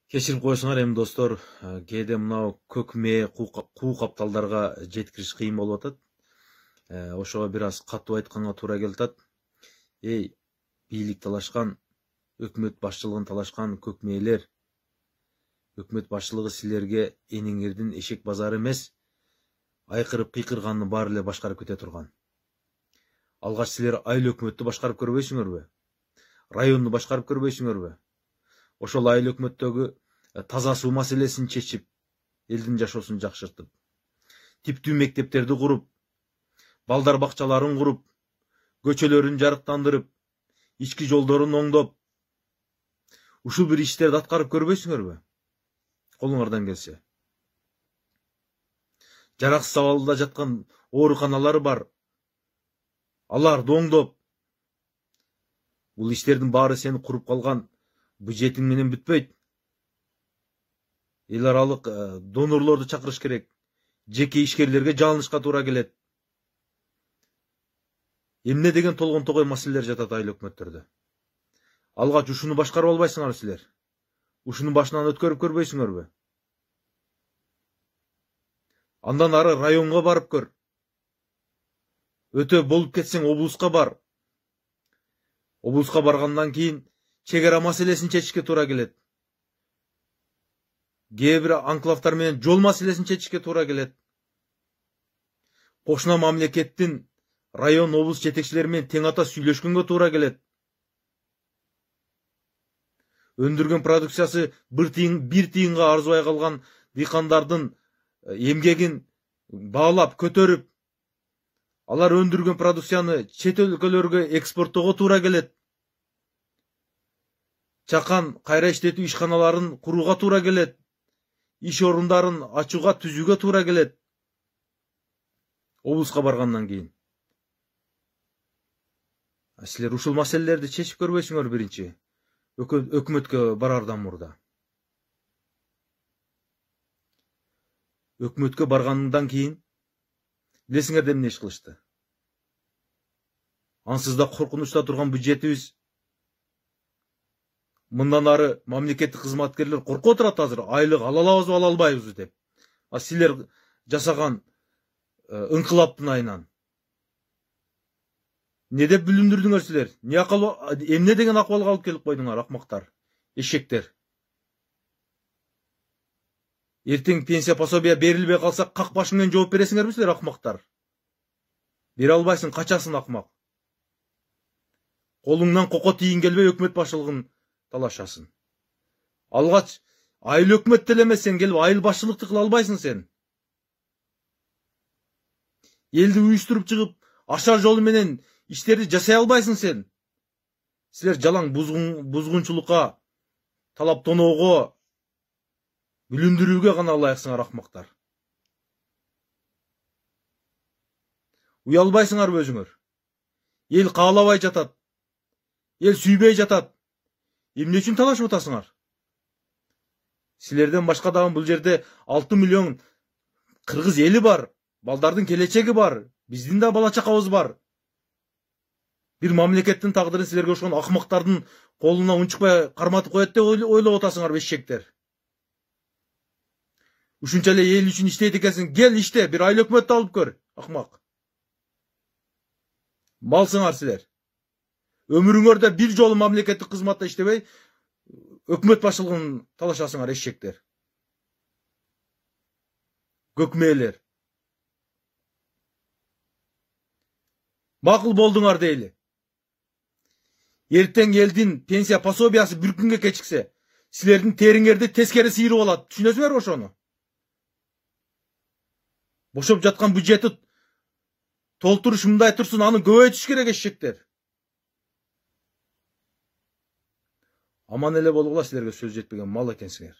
Кечирип коесуңар эми достор, кээде мынау көк мээ куу капталдарга жеткириш кыйын болуп атат. Ошого бир аз катуу айтканга туура келип атат. Эй, бийлик талашкан, өкмөт башчылыгын талашкан көк мэйлер, өкмөт башчылыгы силерге энеңердин эшек базары эмес, айкырып кыйкырганды баары эле башкарып кете турган. Алгач силер айыл өкмөттү башкарып көрбөйсүңөрбү? Районду башкарып көрбөйсүңөрбү? Ошол айыл өкмөттөгү таза суу маселесин чечип, элдин жашоосун жакшыртып, типтүү мектептерди куруп, балдар бакчаларын куруп, көчөлөрүн жарыктандырып, ички жолдорун оңдоп, ушул бир иштерди аткарып көрбөйсүңөрбү? Колуңардан келсе. Жараксыз абалда жаткан ооруканалар бар. Аларды оңдоп, бул иштердин баары сени куруп калган бюджетиң менен бүтпөйт. Эл аралык донорлорду чакырыш керек. Жеке ишкерлерге жалынышка туура келет. Эмне деген толгон тогой маселелер жатат айыл өкмөттөрдө. Алгач ушуну башкарып албайсыңарбы силер? Ушунун башынан өткөрүп көрбөйсүңөрбү? Андан ары районго барып көр. Өтө болуп кетсең облуска бар. Облуска баргандан кийин чек ара маселесин чечишке туура келет. Кээ бир анклавтар менен жол маселесин чечишке туура келет. Кошуна мамлекеттин район, облус жетекчилери менен тең ата сүйлөшкөнгө туура келет. Өндүргөн продукциясы бир тыйынга арзыбай калган дыйкандардын эмгегин баалап, көтөрүп, алар өндүргөн продукцияны чет өлкөлөргө экспорттоого туура келет. Чакан кайра иштетүү ишканаларын курууга туура келет. Иш орундарын ачууга, түзүүгө туура келет. Облуска баргандан кийин. Силер ушул маселелерди чечип көрбөйсүңөр биринчи? Өкмөткө барардан мурда. Өкмөткө баргандан кийин билесиңер эмне иш кылышты? Ансыз да коркунучта турган бюджетибиз. Мындан ары мамлекеттик кызматкерлер коркуп отурат азыр. Айлык ала алабызбы, ала албайбызбы деп. Силер жасаган ыңкылаптын айынан. Не деп бүлүндүрдүңөр силер? Эмне деген акыбалга алып келип койдуңар, акмактар, эшектер? Эртең пенсия пособия берилбей калса, как башың менен жооп бересиңерби силер, акмактар? Бере албайсың, качасың, акмак. Колуңнан коко тийин келбей өкмөт башчылыгын талашасың. Алгач айыл өкмөт деле эмес, сен келип айыл башчылыкты кыла албайсың сен. Элди уюштуруп чыгып, ашар жолу менен иштерди жасай албайсың сен. Силер жалаң бузгунчулукка, талап тоноого, бүлүндүрүүгө гана ылайыксыңар, акмактар. Уялбайсыңарбы өзүңөр? Эл каалабай жатат. Ел сүйбей жатат. Эмне үчүн талашып атасыңар? Силерден башка дагы бул жерде 6 миллион кыргыз эли бар. Балдардын келечеги бар. Биздин да бала чакабыз бар. Бир мамлекеттин тагдырын силерге ошон акмактардын колуна унчукпай карматып коет деп ойлоп атасыңарбы, эшектер? Ушунча эле эл үчүн иштейт экенсиң, кел иште, бир айыл өкмөттү алып көр, акмак. Малсыңар силер. Өмүрүңөрдө бир жолу мамлекеттик кызматта иштебей, өкмөт башчылыгын талашасыңар, эшектер. Көкмээлер. Макул болдуңар дейли. Эртең элдин пенсия пособиясы бир күнгө кечиксе, силердин териңерди тескери сыйрып алат. Түшүнөсүңөрбү ошону? Бошоп жаткан бюджетти толтуруш мындай турсун, аны көбөйтүш керек, эшектер. Аман эле болгула, силерге сөз жетпеген мал экенсиңер.